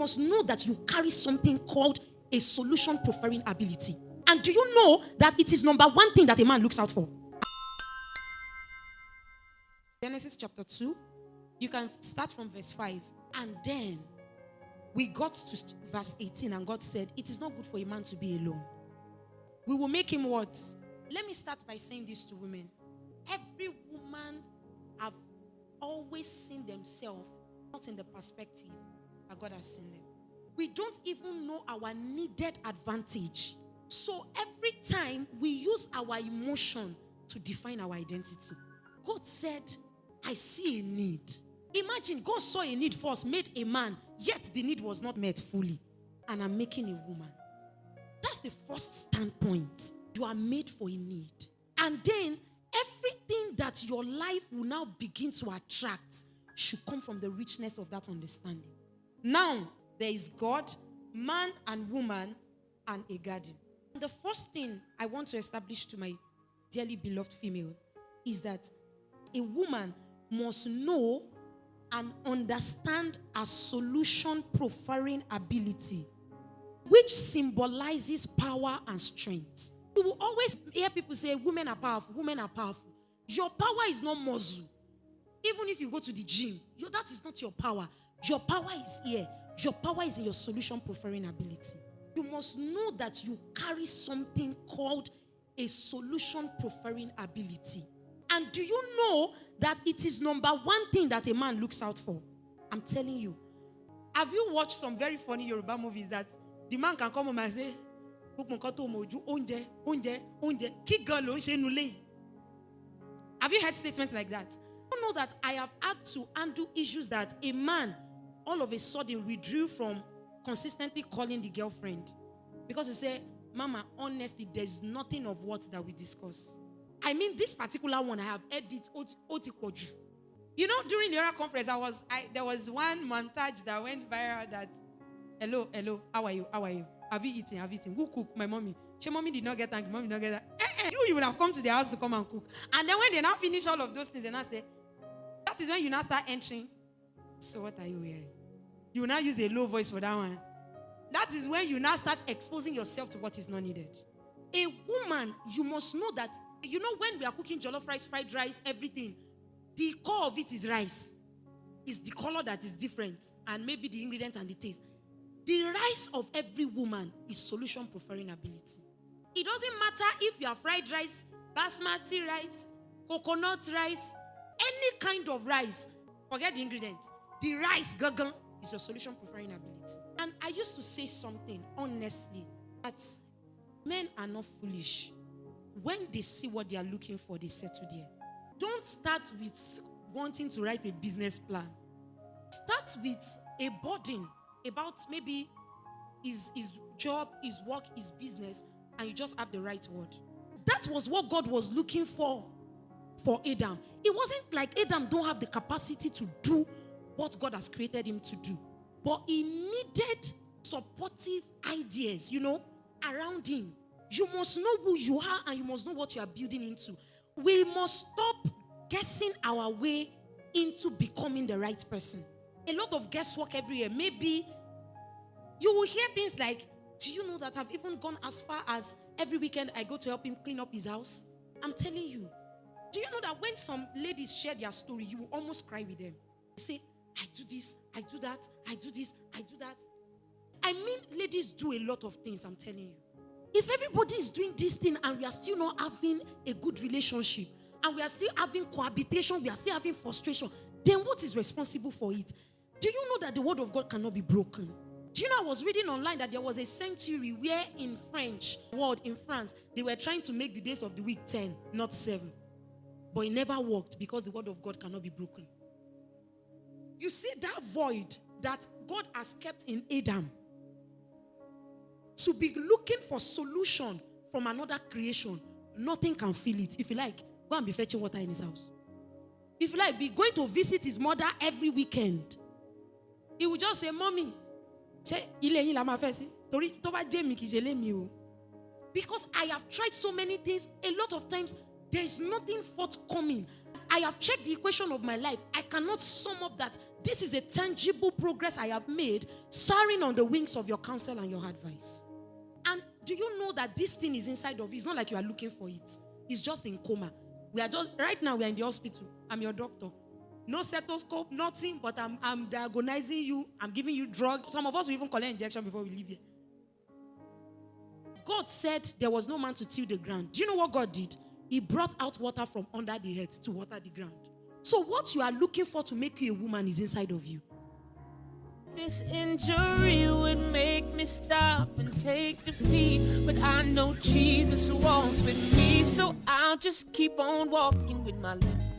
must know that you carry something called a solution preferring ability. And do you know that it is number one thing that a man looks out for? Genesis chapter 2, you can start from verse 5. And then we got to verse 18 and God said, it is not good for a man to be alone. We will make him what? Let me start by saying this to women. Every woman have always seen themselves not in the perspective that God has seen them. We don't even know our needed advantage. So every time we use our emotion to define our identity. God said, I see a need. Imagine God saw a need first, made a man, yet the need was not met fully. And I'm making a woman. That's the first standpoint. You are made for a need. And then everything that your life will now begin to attract should come from the richness of that understanding. Now, there is God, man and woman, and a garden. The first thing I want to establish to my dearly beloved female is that a woman must know and understand a solution preferring ability, which symbolizes power and strength. You will always hear people say, women are powerful, women are powerful. Your power is not muscle. Even if you go to the gym, that is not your power. Your power is here. Your power is in your solution preferring ability. You must know that you carry something called a solution preferring ability. And do you know that it is number one thing that a man looks out for? I'm telling you. Have you watched some very funny Yoruba movies that the man can come home and say, have you heard statements like that? You know that I have had to handle issues that a man all of a sudden withdrew from consistently calling the girlfriend because he said, Mama, honestly, there's nothing of what that we discuss. I mean, this particular one, I have heard it otikoju. You know, during the other conference, there was one montage that went viral that, hello, how are you? Have you eaten? Who cooked? My mommy. She mommy did not get angry. Mommy did not get that. You would have come to the house to come and cook. And then when they now finish all of those things, they now say, that is when you now start entering. So what are you wearing? You will now use a low voice for that one. That is when you now start exposing yourself to what is not needed. A woman, you must know that, you know, when we are cooking jollof rice, fried rice, everything, the core of it is rice. It's the color that is different, and maybe the ingredient and the taste. The rice of every woman is solution preferring ability. It doesn't matter if you are fried rice, basmati rice, coconut rice, any kind of rice. Forget the ingredients. The rice, gagan, is your solution preferring ability. And I used to say something, honestly, that men are not foolish. When they see what they are looking for, they settle there. Don't start with wanting to write a business plan. Start with a burden about maybe his job, his work, his business, and you just have the right word. That was what God was looking for Adam. It wasn't like Adam don't have the capacity to do what God has created him to do. But he needed supportive ideas, around him. You must know who you are and you must know what you are building into. We must stop guessing our way into becoming the right person. A lot of guesswork everywhere. Maybe you will hear things like, do you know that I've even gone as far as every weekend I go to help him clean up his house? I'm telling you. Do you know that when some ladies share their story, you will almost cry with them? They say, I do this, I do that, I do this, I do that. I mean, ladies do a lot of things, I'm telling you. If everybody is doing this thing and we are still not having a good relationship, and we are still having cohabitation, we are still having frustration, then what is responsible for it? Do you know that the word of God cannot be broken? Do you know I was reading online that there was a century where in France, they were trying to make the days of the week 10, not 7. But it never worked because the word of God cannot be broken. You see that void that God has kept in Adam to be looking for solution from another creation, nothing can fill it. If you like, go and be fetching water in his house. If you like, be going to visit his mother every weekend. He will just say, Mommy, because I have tried so many things, a lot of times there is nothing forthcoming. I have checked the equation of my life. I cannot sum up that This is a tangible progress I have made, soaring on the wings of your counsel and your advice. And do you know that this thing is inside of you? It's not like you are looking for it. It's just in coma. We are just, right now we are in the hospital. I'm your doctor. No stethoscope, nothing, but I'm diagonizing you. I'm giving you drugs. Some of us will even collect injection before we leave here. God said there was no man to till the ground. Do you know what God did? He brought out water from under the earth to water the ground. So what you are looking for to make you a woman is inside of you. This injury would make me stop and take defeat, but I know Jesus walks with me, so I'll just keep on walking with my left